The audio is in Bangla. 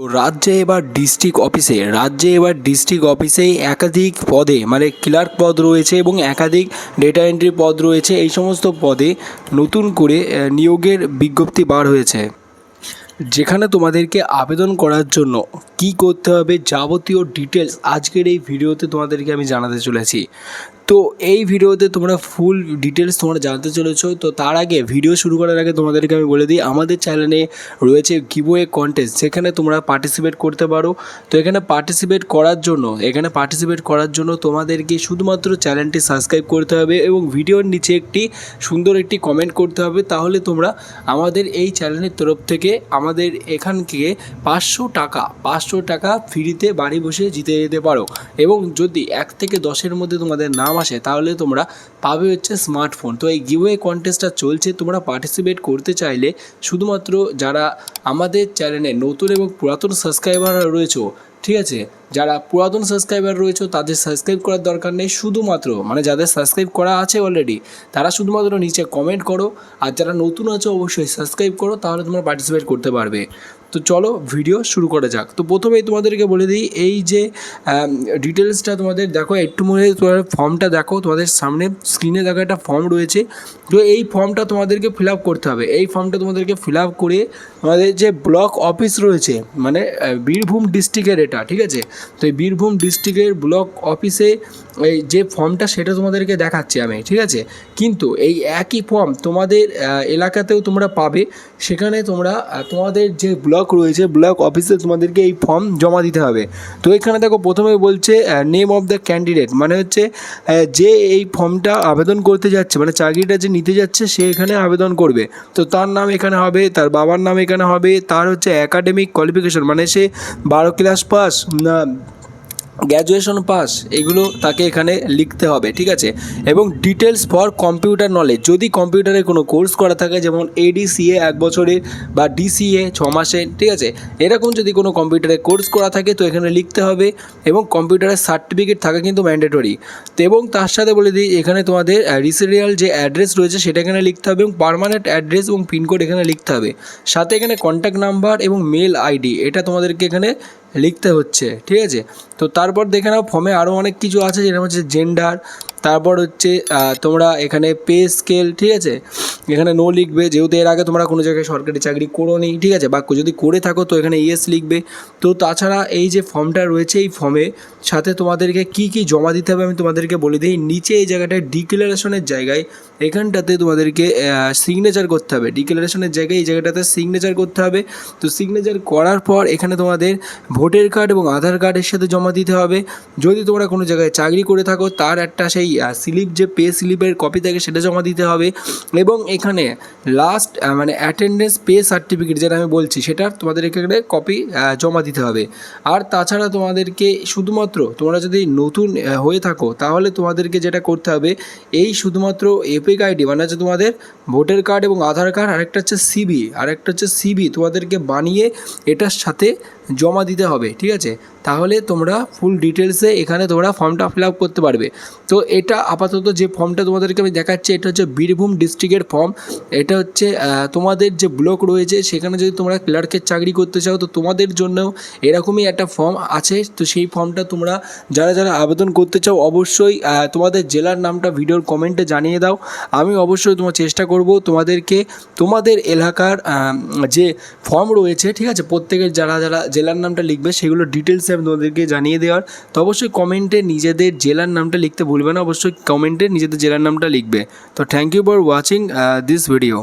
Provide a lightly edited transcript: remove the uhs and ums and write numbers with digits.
রাজ্যে এবার ডিস্ট্রিক্ট অফিসে একাধিক পদে মানে ক্লার্ক পদ রয়েছে এবং একাধিক ডেটা এন্ট্রি পদ রয়েছে। এই সমস্ত পদে নতুন করে নিয়োগের বিজ্ঞপ্তি বার হয়েছে, যেখানে তোমাদেরকে আবেদন করার জন্য কি করতে হবে যাবতীয় ডিটেলস আজকের এই ভিডিওতে তোমাদেরকে আমি জানাতে চলেছি। তো এই ভিডিওতে তোমরা ফুল ডিটেলস তোমরা জানতে চলেছো। তো তার আগে ভিডিও শুরু করার আগে তোমাদেরকে আমি বলে দিই, আমাদের চ্যানেলে রয়েছে গিভওয়ে কন্টেস্ট, যেখানে তোমরা পার্টিসিপেট করতে পারো। তো এখানে পার্টিসিপেট করার জন্য তোমাদেরকে শুধুমাত্র চ্যানেলটি সাবস্ক্রাইব করতে হবে এবং ভিডিওর নিচে সুন্দর একটি কমেন্ট করতে হবে। তাহলে তোমরা আমাদের এই চ্যানেলের তরফ থেকে আমাদের এখান থেকে 500 টাকা ফ্রিতে বাড়ি বসে জিতে যেতে পারো। এবং যদি 1 থেকে 10-এর মধ্যে তোমাদের নাম আসে তাহলে তোমরা পাবে হচ্ছে স্মার্টফোন। তো এই গিভওয়ে কন্টেস্টটা চলছে, তোমরা পার্টিসিপেট করতে চাইলে শুধুমাত্র যারা আমাদের চ্যানেলে নতুন এবং পুরাতন সাবস্ক্রাইবার রয়েছে, ঠিক আছে, যারা পুরাতন সাবস্ক্রাইবার রয়েছে তাদের সাবস্ক্রাইব করার দরকার নেই, শুধুমাত্র মানে যাদের সাবস্ক্রাইব করা আছে অলরেডি তারা শুধুমাত্র নিচে কমেন্ট করো, আর যারা নতুন আছে অবশ্যই সাবস্ক্রাইব করো, তাহলে তোমরা পার্টিসিপেট করতে পারবে। তো চলো ভিডিও শুরু করা যাক। তো প্রথমেই তোমাদেরকে বলে দিই, এই যে ডিটেলসটা তোমাদের দেখো, একটু মনে তোমাদের ফর্মটা দেখো, তোমাদের সামনে স্ক্রিনে দেখো একটা ফর্ম রয়েছে। তো এই ফর্মটা তোমাদেরকে ফিল আপ করতে হবে। এই ফর্মটা তোমাদেরকে ফিল আপ করে আমাদের যে ব্লক অফিস রয়েছে মানে বীরভূম ডিস্ট্রিক্টের এটা, ঠিক আছে। তো এই বীরভূম ডিস্ট্রিক্টের ব্লক অফিসে এই যে ফর্মটা সেটা তোমাদেরকে দেখাচ্ছি আমি, ঠিক আছে। কিন্তু এই একই ফর্ম তোমাদের এলাকাতেও তোমরা পাবে। সেখানে তোমরা তোমাদের যে ব্লক রয়েছে ব্লক অফিসে তোমাদেরকে এই ফর্ম জমা দিতে হবে। তো এখানে দেখো প্রথমে বলছে নেম অফ দ্য ক্যান্ডিডেট, মানে হচ্ছে যে এই ফর্মটা আবেদন করতে যাচ্ছে মানে চাকরিটা যে নিতে যাচ্ছে সে এখানে আবেদন করবে। তো তার নাম এখানে হবে, তার বাবার নাম এখানে হবে, তার হচ্ছে অ্যাকাডেমিক কোয়ালিফিকেশন মানে সে 12 ক্লাস পাস না গ্র্যাজুয়েশন পাস, এগুলো তাকে এখানে লিখতে হবে, ঠিক আছে। এবং ডিটেলস ফর কম্পিউটার নলেজ, যদি কম্পিউটারে কোনো কোর্স করা থাকে যেমন এডিসিএ 1 বছরের বা ডিসিএ 6 মাসের, ঠিক আছে, এরকম যদি কোনো কম্পিউটারে কোর্স করা থাকে তো এখানে লিখতে হবে। এবং কম্পিউটারের সার্টিফিকেট থাকা কিন্তু ম্যান্ডেটরি। তো এবং তার সাথে বলে দিই, এখানে তোমাদের রেসিডেন্সিয়াল যে অ্যাড্রেস রয়েছে সেটা এখানে লিখতে হবে এবং পার্মানেন্ট অ্যাড্রেস এবং পিনকোড এখানে লিখতে হবে। সাথে এখানে কন্ট্যাক্ট নাম্বার এবং মেল আইডি এটা তোমাদেরকে এখানে লিখতে হচ্ছে, ঠিক আছে। তো তারপর দেখে নাও ফর্মে আরও অনেক কিছু আছে, যেটা হচ্ছে জেন্ডার, তারপর হচ্ছে তোমরা এখানে পে স্কেল, ঠিক আছে, এখানে নো লিখবে যেহেতু এর আগে তোমরা কোনো জায়গায় সরকারি চাকরি করোনি, ঠিক আছে, বা যদি করে থাকো তো এখানে ইয়েস লিখবে। তো তাছাড়া এই যে ফর্মটা রয়েছে এই ফর্মের সাথে তোমাদেরকে কী কী জমা দিতে হবে আমি তোমাদেরকে বলে দিই। নিচে এই জায়গাটায় ডিক্লারেশনের জায়গায় এখানটাতে তোমাদেরকে সিগনেচার করতে হবে। ডিক্লারেশনের জায়গায় এই জায়গাটাতে সিগনেচার করতে হবে। তো সিগনেচার করার পর এখানে তোমাদের ভোটার কার্ড এবং আধার কার্ডের সাথে জমা দিতে হবে। যদি তোমরা কোনো জায়গায় চাকরি করে থাকো তার একটা সেই স্লিপ, যে পে স্লিপের কপি থাকে সেটা জমা দিতে হবে। এবং এখানে লাস্ট মানে অ্যাটেন্ডেন্স পে সার্টিফিকেট যেটা আমি বলছি সেটা তোমাদেরকে এখানে কপি জমা দিতে হবে। আর তাছাড়া তোমাদেরকে শুধুমাত্র তোমরা যদি নতুন হয়ে থাকো তাহলে তোমাদেরকে যেটা করতে হবে, এই শুধুমাত্র এপিক আইডি মানে হচ্ছে তোমাদের ভোটার কার্ড এবং আধার কার্ড, আরেকটা হচ্ছে সিবি তোমাদেরকে বানিয়ে এটার সাথে জমা দিতে হবে, ঠিক আছে। তাহলে তোমরা ফুল ডিটেলসে এখানে তোমরা ফর্মটা ফিল আপ করতে পারবে। তো এটা আপাতত যে ফর্মটা তোমাদেরকে আমি দেখাচ্ছি এটা হচ্ছে বীরভূম ডিস্ট্রিক্টের ফর্ম। এটা হচ্ছে তোমাদের যে ব্লক রয়েছে সেখানে যদি তোমরা ক্লার্কের চাকরি করতে চাও তো তোমাদের জন্যও এরকমই একটা ফর্ম আছে। তো সেই ফর্মটা তোমরা যারা যারা আবেদন করতে চাও অবশ্যই তোমাদের জেলার নামটা ভিডিওর কমেন্টে জানিয়ে দাও। আমি অবশ্যই তোমার চেষ্টা করব তোমাদেরকে তোমাদের এলাকার যে ফর্ম রয়েছে, ঠিক আছে, প্রত্যেকের যারা যারা জেলার নামটা লিখবে সেগুলো ডিটেলসে আমি তোমাদেরকে জানিয়ে দেওয়ার। তো অবশ্যই কমেন্টে নিজেদের জেলার নামটা লিখতে ভুলবে না, অবশ্যই কমেন্টে নিজেদের জেলার নামটা লিখবে। তো thank you for watching this video.